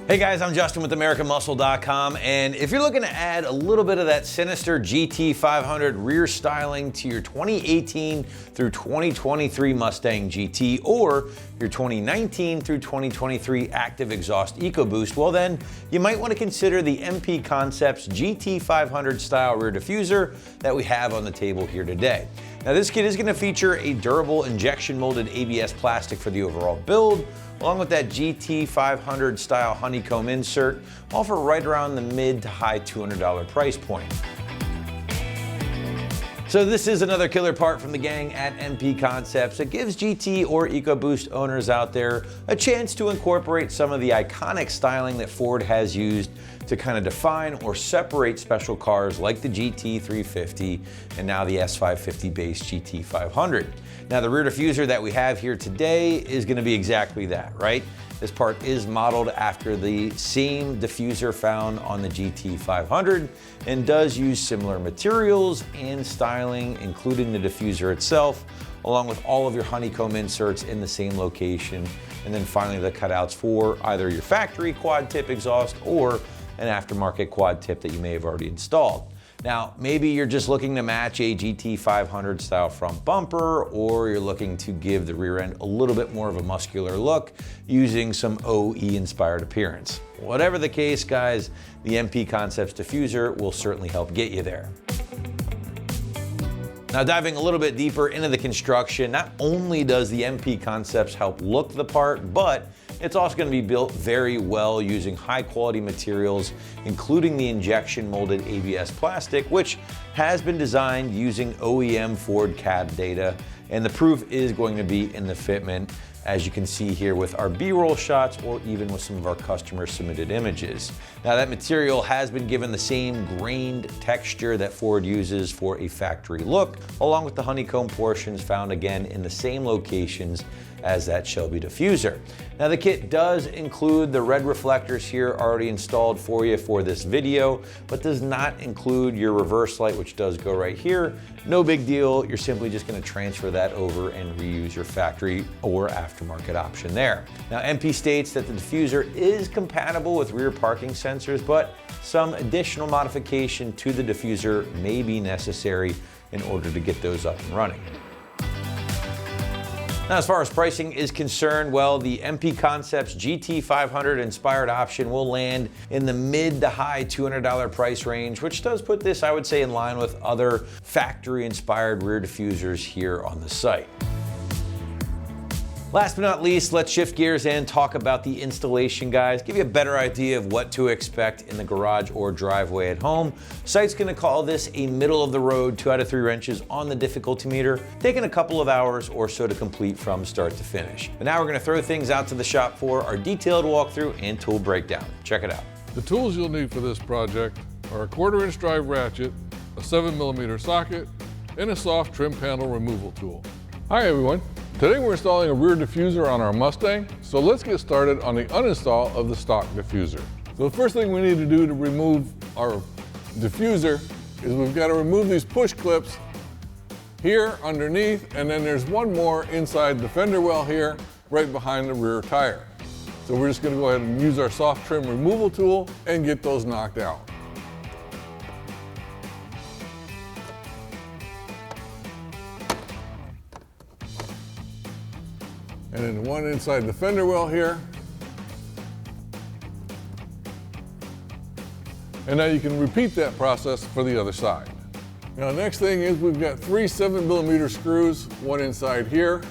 Hey guys, I'm Justin with AmericanMuscle.com, and if you're looking to add a little bit of that sinister GT500 rear styling to your 2018 through 2023 Mustang GT or your 2019 through 2023 Active Exhaust EcoBoost, well then, you might want to consider the MP Concepts GT500 style rear diffuser that we have on the table here today. Now this kit is going to feature a durable injection molded ABS plastic for the overall build, along with that GT500 style honeycomb insert, all for right around the mid to high $200 price point. So this is another killer part from the gang at MP Concepts. It gives GT or EcoBoost owners out there a chance to incorporate some of the iconic styling that Ford has used to kind of define or separate special cars like the GT350 and now the S550 base GT500. Now the rear diffuser that we have here today is going to be exactly that, right? This part is modeled after the same diffuser found on the GT500 and does use similar materials and styling, including the diffuser itself, along with all of your honeycomb inserts in the same location, and then finally the cutouts for either your factory quad tip exhaust or an aftermarket quad tip that you may have already installed. Now, maybe you're just looking to match a GT500 style front bumper, or you're looking to give the rear end a little bit more of a muscular look using some OE inspired appearance. Whatever the case, guys, the MP Concepts diffuser will certainly help get you there. Now diving a little bit deeper into the construction, not only does the MP Concepts help look the part, but it's also going to be built very well using high quality materials, including the injection molded ABS plastic, which has been designed using OEM Ford cab data, and the proof is going to be in the fitment, as you can see here with our B-roll shots or even with some of our customer submitted images. Now that material has been given the same grained texture that Ford uses for a factory look, along with the honeycomb portions found again in the same locations as that Shelby diffuser. Now the kit does include the red reflectors here already installed for you for this video, but does not include your reverse light, which does go right here. No big deal, you're simply just gonna transfer that over and reuse your factory or aftermarket option there. Now MP states that the diffuser is compatible with rear parking sensors, but some additional modification to the diffuser may be necessary in order to get those up and running. Now, as far as pricing is concerned, well, the MP Concepts GT500 inspired option will land in the mid to high $200 price range, which does put this, I would say, in line with other factory inspired rear diffusers here on the site. Last but not least, let's shift gears and talk about the installation, guys. Give you a better idea of what to expect in the garage or driveway at home. Site's gonna call this a middle of the road 2 out of 3 wrenches on the difficulty meter, taking a couple of hours or so to complete from start to finish. But now we're gonna throw things out to the shop for our detailed walkthrough and tool breakdown. Check it out. The tools you'll need for this project are a 1/4" drive ratchet, a 7mm socket, and a soft trim panel removal tool. Hi everyone. Today we're installing a rear diffuser on our Mustang, so let's get started on the uninstall of the stock diffuser. So the first thing we need to do to remove our diffuser is we've got to remove these push clips here underneath, and then there's one more inside the fender well here, right behind the rear tire. So we're just going to go ahead and use our soft trim removal tool and get those knocked out. And then one inside the fender well here. And now you can repeat that process for the other side. Now next thing is we've got 3 7mm screws, one inside here.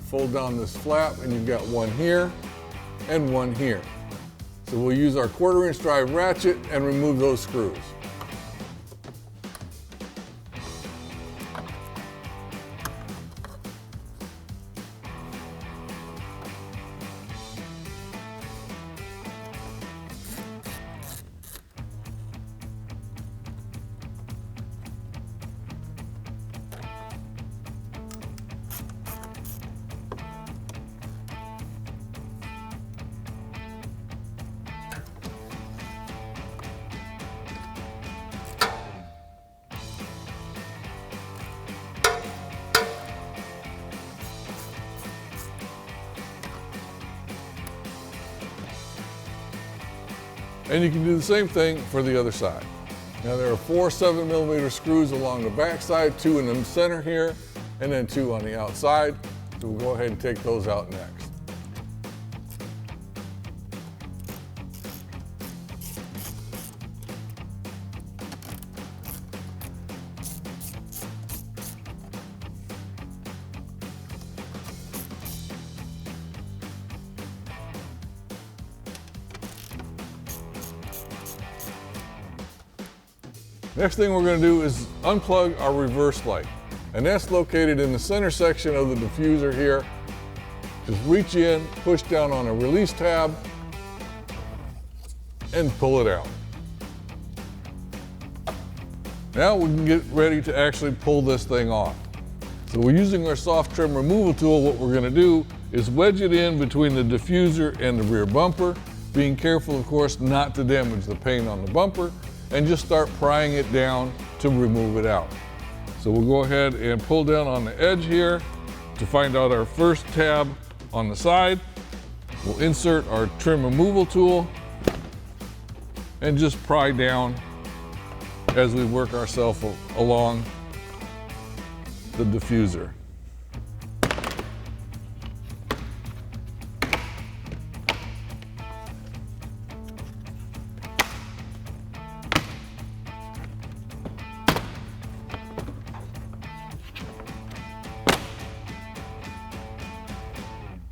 Fold down this flap and you've got one here and one here. So we'll use our 1/4" drive ratchet and remove those screws. And you can do the same thing for the other side. Now there are 4 7mm screws along the back side, 2 in the center here, and then 2 on the outside. So we'll go ahead and take those out next. Next thing we're going to do is unplug our reverse light. And that's located in the center section of the diffuser here. Just reach in, push down on a release tab, and pull it out. Now we can get ready to actually pull this thing off. So we're using our soft trim removal tool. What we're going to do is wedge it in between the diffuser and the rear bumper, being careful, of course, not to damage the paint on the bumper, and just start prying it down to remove it out. So we'll go ahead and pull down on the edge here to find out our first tab on the side. We'll insert our trim removal tool and just pry down as we work ourselves along the diffuser.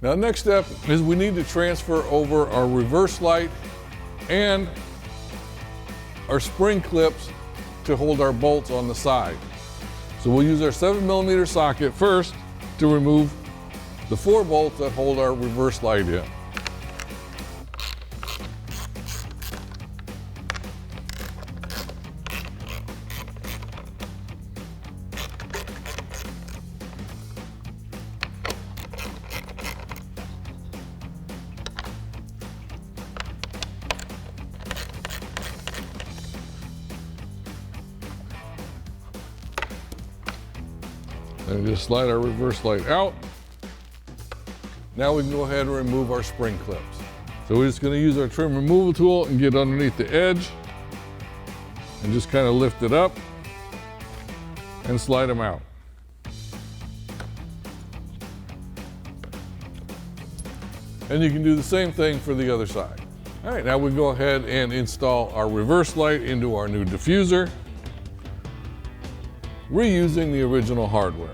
Now, next step is we need to transfer over our reverse light and our spring clips to hold our bolts on the side. So we'll use our 7mm socket first to remove the 4 bolts that hold our reverse light in. And just slide our reverse light out. Now we can go ahead and remove our spring clips. So we're just going to use our trim removal tool and get underneath the edge and just kind of lift it up and slide them out. And you can do the same thing for the other side. All right, now we go ahead and install our reverse light into our new diffuser, reusing the original hardware.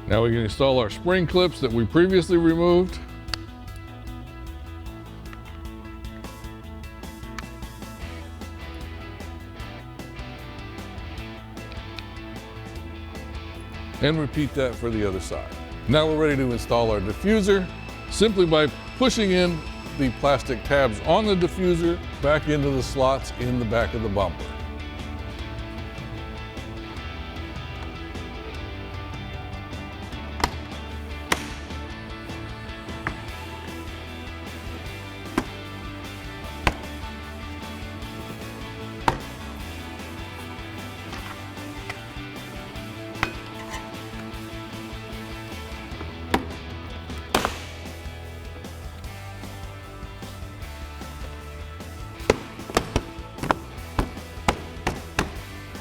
Now we can install our spring clips that we previously removed. And repeat that for the other side. Now we're ready to install our diffuser simply by pushing in the plastic tabs on the diffuser back into the slots in the back of the bumper.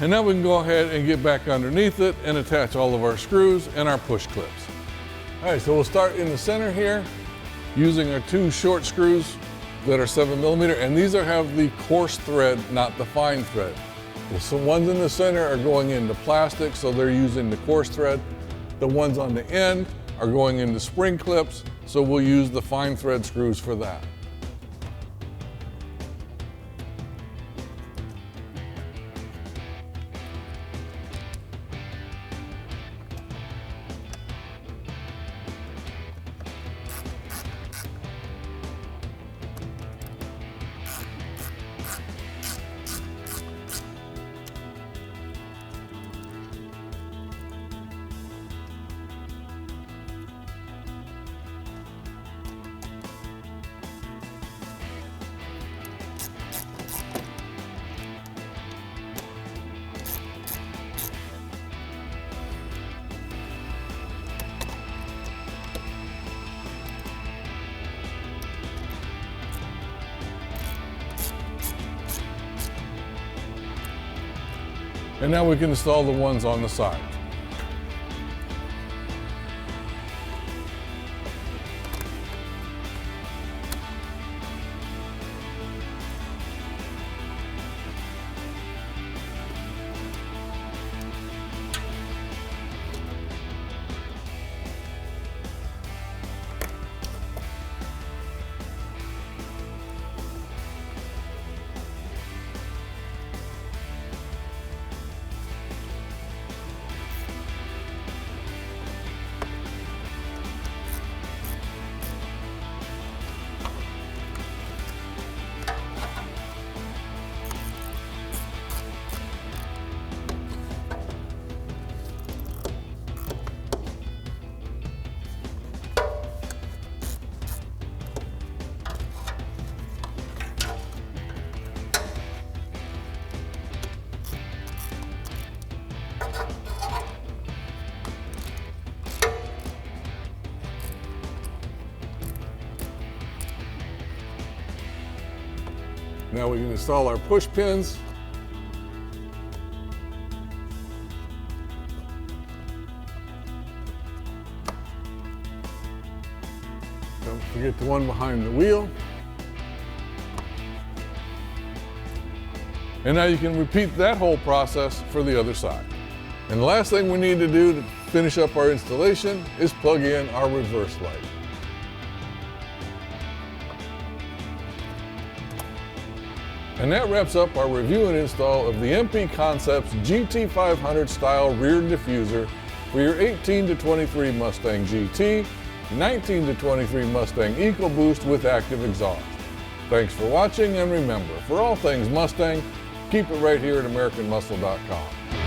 And now we can go ahead and get back underneath it and attach all of our screws and our push clips. All right, so we'll start in the center here using our 2 short screws that are 7mm, and these have the coarse thread, not the fine thread. The ones in the center are going into plastic, so they're using the coarse thread. The ones on the end are going into spring clips, so we'll use the fine thread screws for that. And now we can install the ones on the side. Now we can install our push pins. Don't forget the one behind the wheel. And now you can repeat that whole process for the other side. And the last thing we need to do to finish up our installation is plug in our reverse light. And that wraps up our review and install of the MP Concepts GT500 style rear diffuser for your 18 to 23 Mustang GT, 19 to 23 Mustang EcoBoost with active exhaust. Thanks for watching, and remember, for all things Mustang, keep it right here at AmericanMuscle.com.